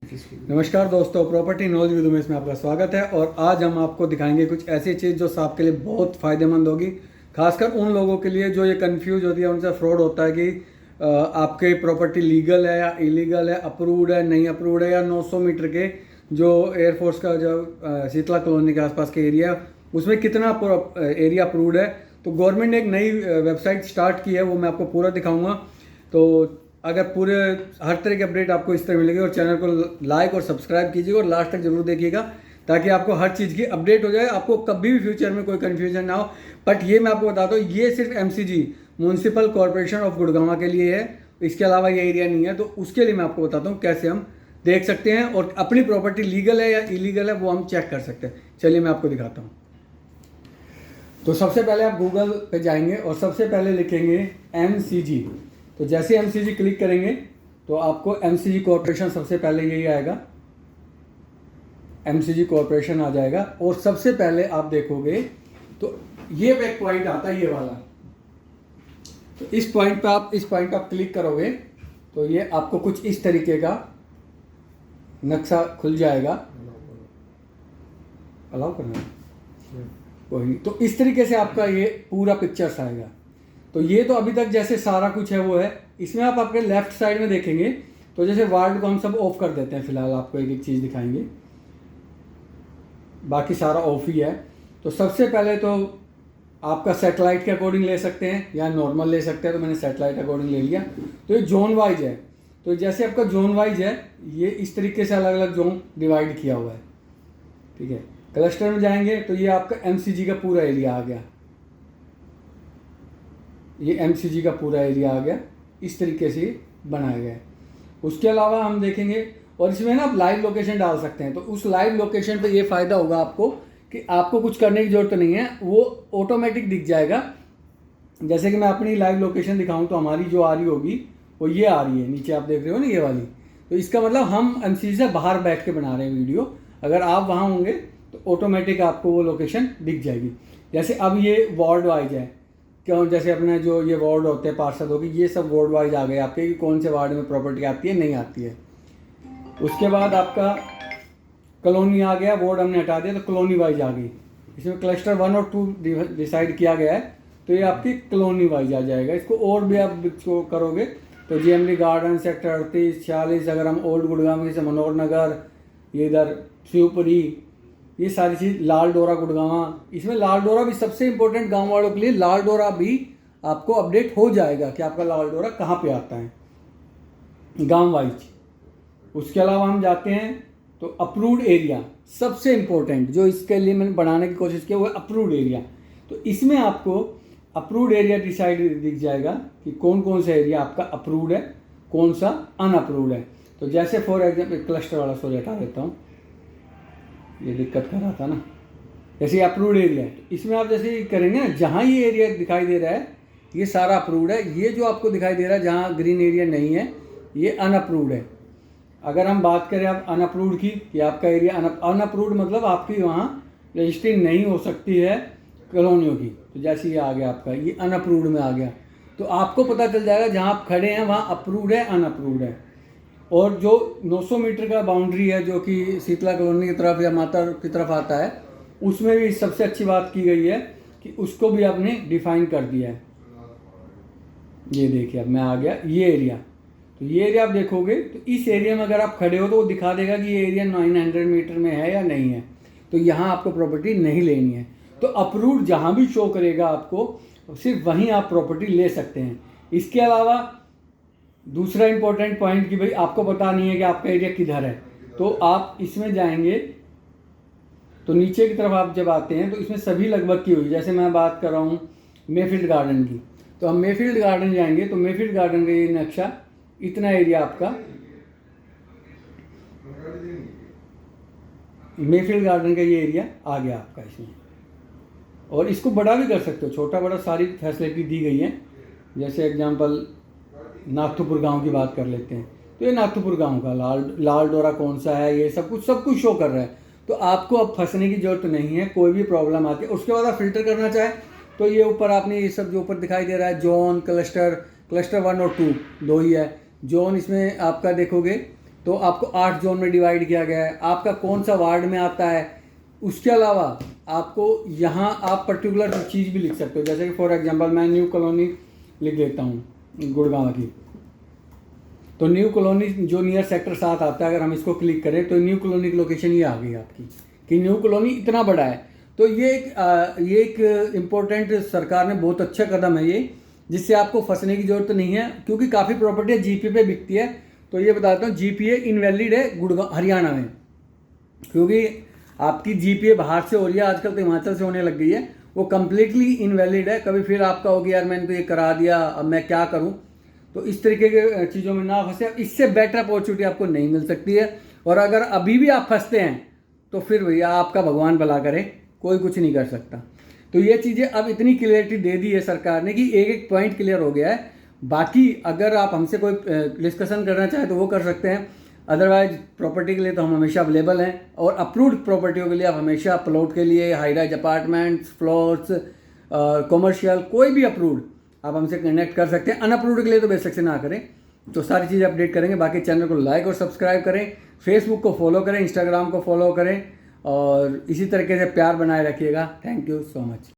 नमस्कार दोस्तों, property knowledge with Umesh में आपका स्वागत है। और आज हम आपको दिखाएंगे कुछ ऐसी चीज़ जो आपके लिए बहुत फ़ायदेमंद होगी, खासकर उन लोगों के लिए जो ये कंफ्यूज होती है, उनसे फ्रॉड होता है कि आपके प्रॉपर्टी लीगल है या इलीगल है, अप्रूव्ड है नहीं अप्रूव्ड है, या 900 मीटर के जो एयरफोर्स का जो शीतला कॉलोनी के आसपास के एरिया उसमें कितना एरिया अप्रूव्ड है। तो गवर्नमेंट ने एक नई वेबसाइट स्टार्ट की है, वो मैं आपको पूरा दिखाऊँगा। तो अगर पूरे हर तरह की अपडेट आपको इस तरह मिलेगी, और चैनल को लाइक और सब्सक्राइब कीजिएगा और लास्ट तक जरूर देखिएगा ताकि आपको हर चीज़ की अपडेट हो जाए, आपको कभी भी फ्यूचर में कोई कन्फ्यूजन ना हो। बट ये मैं आपको बताता हूँ, ये सिर्फ MCG municipal corporation of Gurgaon के लिए है, इसके अलावा ये एरिया नहीं है। तो उसके लिए मैं आपको बताता हूँ कैसे हम देख सकते हैं और अपनी प्रॉपर्टी लीगल है या इलीगल है वो हम चेक कर सकते हैं। चलिए मैं आपको दिखाता हूँ। तो सबसे पहले आप गूगल पे जाएंगे और सबसे पहले लिखेंगे MCG। तो जैसे MCG क्लिक करेंगे तो आपको MCG कॉरपोरेशन सबसे पहले यही आएगा, MCG कॉरपोरेशन आ जाएगा। और सबसे पहले आप देखोगे तो ये एक पॉइंट आता है, ये वाला। तो इस पॉइंट पे आप क्लिक करोगे तो ये आपको कुछ इस तरीके का नक्शा खुल जाएगा। अलाउ करना कोई नहीं। तो इस तरीके से आपका ये पूरा पिक्चर्स आएगा। तो ये तो अभी तक जैसे सारा कुछ है वो है। इसमें आप आपके लेफ्ट साइड में देखेंगे तो जैसे वार्ड को हम सब ऑफ कर देते हैं, फिलहाल आपको एक एक चीज़ दिखाएंगे, बाकी सारा ऑफ ही है। तो सबसे पहले तो आपका सैटेलाइट के अकॉर्डिंग ले सकते हैं या नॉर्मल ले सकते हैं, तो मैंने सैटेलाइट अकॉर्डिंग ले लिया। तो ये जोन वाइज है। तो जैसे आपका जोन वाइज है, ये इस तरीके से अलग अलग जोन डिवाइड किया हुआ है, ठीक है। क्लस्टर में जाएंगे तो ये आपका MCG का पूरा एरिया आ गया, ये MCG का पूरा एरिया आ गया, इस तरीके से बनाया गया है। उसके अलावा हम देखेंगे, और इसमें ना आप लाइव लोकेशन डाल सकते हैं। तो उस लाइव लोकेशन पे ये फ़ायदा होगा आपको कि आपको कुछ करने की ज़रूरत नहीं है, वो ऑटोमेटिक दिख जाएगा। जैसे कि मैं अपनी लाइव लोकेशन दिखाऊं तो हमारी जो आ रही होगी वो ये आ रही है, नीचे आप देख रहे हो ना ये वाली। तो इसका मतलब हम MCG से बाहर बैठ के बना रहे हैं वीडियो। अगर आप वहाँ होंगे तो ऑटोमेटिक आपको वो लोकेशन दिख जाएगी। जैसे अब ये वार्ड वाइज है, क्यों, जैसे अपने जो ये वार्ड होते हैं पार्षद होगी, ये सब वार्ड वाइज आ गए आपके कि कौन से वार्ड में प्रॉपर्टी आती है नहीं आती है। उसके बाद आपका कॉलोनी आ गया, वार्ड हमने हटा दिया तो कॉलोनी वाइज आ गई। इसमें क्लस्टर 1 और 2 डिसाइड किया गया है, तो ये आपकी कॉलोनी वाइज आ जाएगा। इसको और भी आप इसको करोगे तो GMD गार्डन सेक्टर 38, 46, अगर हम ओल्ड गुड़गांव जैसे मनोहर नगर, ये इधर शिवपुरी, ये सारी चीज़, लाल डोरा गुड़गांव, इसमें लाल डोरा भी सबसे इंपॉर्टेंट गांव वालों के लिए, लाल डोरा भी आपको अपडेट हो जाएगा कि आपका लाल डोरा कहाँ पे आता है गांव वाइज। उसके अलावा हम जाते हैं तो अप्रूव्ड एरिया, सबसे इंपॉर्टेंट जो इसके लिए मैंने बनाने की कोशिश की वो है अप्रूव्ड एरिया। तो इसमें आपको अप्रूव्ड एरिया डिसाइड दिख जाएगा कि कौन कौन सा एरिया आपका अप्रूव्ड है, कौन सा अनअप्रूव्ड है। तो जैसे फॉर एग्जाम्पल क्लस्टर वाला सॉरी हटा देता हूँ, ये दिक्कत कर रहा था ना। जैसे अप्रूव्ड एरिया है तो इसमें आप जैसे करेंगे ना, जहाँ ये एरिया दिखाई दे रहा है ये सारा अप्रूव्ड है। ये जो आपको दिखाई दे रहा है जहाँ ग्रीन एरिया नहीं है ये अनअप्रूव्ड है। अगर हम बात करें आप अनअप्रूव्ड की, कि आपका एरिया अनअप्रूव्ड मतलब आपकी वहाँ रजिस्ट्री नहीं हो सकती है कॉलोनियों की, तो जैसे ये आ गया आपका, ये अनअप्रूव्ड में आ गया। तो आपको पता चल जाएगा जहाँ आप खड़े हैं वहाँ अप्रूव्ड है अनअप्रूव्ड है। और जो 900 मीटर का बाउंड्री है जो कि शीतला कॉलोनी की तरफ या माता की तरफ आता है, उसमें भी सबसे अच्छी बात की गई है कि उसको भी आपने डिफाइन कर दिया है। ये देखिए अब मैं आ गया ये एरिया। तो ये एरिया आप देखोगे तो इस एरिया में अगर आप खड़े हो तो वो दिखा देगा कि ये एरिया 900 मीटर में है या नहीं है, तो यहाँ आपको प्रॉपर्टी नहीं लेनी है। तो अप्रूव्ड जहाँ भी शो करेगा आपको, सिर्फ वहीं आप प्रॉपर्टी ले सकते हैं। इसके अलावा दूसरा इंपॉर्टेंट पॉइंट कि भाई आपको पता नहीं है कि आपका एरिया किधर है, तो आप इसमें जाएंगे तो नीचे की तरफ आप जब आते हैं तो इसमें सभी लगभग की हुई, जैसे मैं बात कर रहा हूँ मेफील्ड गार्डन की, तो हम मेफील्ड गार्डन जाएंगे तो मेफील्ड गार्डन का ये नक्शा, इतना एरिया आपका मेफील्ड गार्डन का ये एरिया आ गया आपका इसमें। और इसको बड़ा भी कर सकते हो, छोटा बड़ा सारी फैसिलिटी दी गई है। जैसे एग्जांपल नागपुर गांव की बात कर लेते हैं, तो ये नागपुर गांव का लाल डोरा कौन सा है, ये सब कुछ शो कर रहा है। तो आपको अब फंसने की जरूरत नहीं है, कोई भी प्रॉब्लम आती है। उसके बाद आप फिल्टर करना चाहें तो ये ऊपर आपने ये सब जो ऊपर दिखाई दे रहा है जोन, क्लस्टर 1 और 2 दो ही है। जोन इसमें आपका देखोगे तो आपको 8 जोन में डिवाइड किया गया है, आपका कौन सा वार्ड में आता है। उसके अलावा आपको यहाँ आप पर्टिकुलर चीज़ भी लिख सकते हो, जैसे कि फॉर एग्जांपल मैं न्यू कॉलोनी लिख देता हूँ गुड़गांव की। तो न्यू कॉलोनी जो नियर सेक्टर 7 आता है, अगर हम इसको क्लिक करें तो न्यू कॉलोनी की लोकेशन ये आ गई आपकी कि न्यू कॉलोनी इतना बड़ा है। तो ये एक इम्पोर्टेंट सरकार ने बहुत अच्छा कदम है ये, जिससे आपको फंसने की ज़रूरत नहीं है, क्योंकि काफ़ी प्रॉपर्टी जीपीए पे बिकती है। तो ये बताता हूँ, जीपीए इनवैलिड है गुड़गांव हरियाणा में, क्योंकि आपकी जीपीए बाहर से हो रही है, आजकल तो हिमाचल से होने लग गई है, वो कम्प्लीटली इनवैलिड है। कभी फिर आपका हो गया यार मैंने तो ये करा दिया, अब मैं क्या करूँ। तो इस तरीके के चीज़ों में ना फंसे, इससे बेटर अपॉर्चुनिटी आपको नहीं मिल सकती है। और अगर अभी भी आप फंसते हैं तो फिर भैया आपका भगवान भला करे, कोई कुछ नहीं कर सकता। तो ये चीज़ें अब इतनी क्लियरिटी दे दी है सरकार ने कि एक एक पॉइंट क्लियर हो गया है। बाकी अगर आप हमसे कोई डिस्कशन करना चाहें तो वो कर सकते हैं, अदरवाइज प्रॉपर्टी के लिए तो हम हमेशा अवेलेबल हैं। और अप्रूव्ड प्रॉपर्टियों के लिए आप हमेशा प्लॉट के लिए, high rise apartments, floors, commercial, कोई भी अप्रूव्ड आप हमसे कनेक्ट कर सकते हैं। अनअप्रूव्ड के लिए तो बेशक से ना करें। तो सारी चीज़ें अपडेट करेंगे। बाकी चैनल को लाइक और सब्सक्राइब करें, फेसबुक को फॉलो करें, इंस्टाग्राम को फॉलो करें, और इसी तरीके से प्यार बनाए रखिएगा। Thank you so much.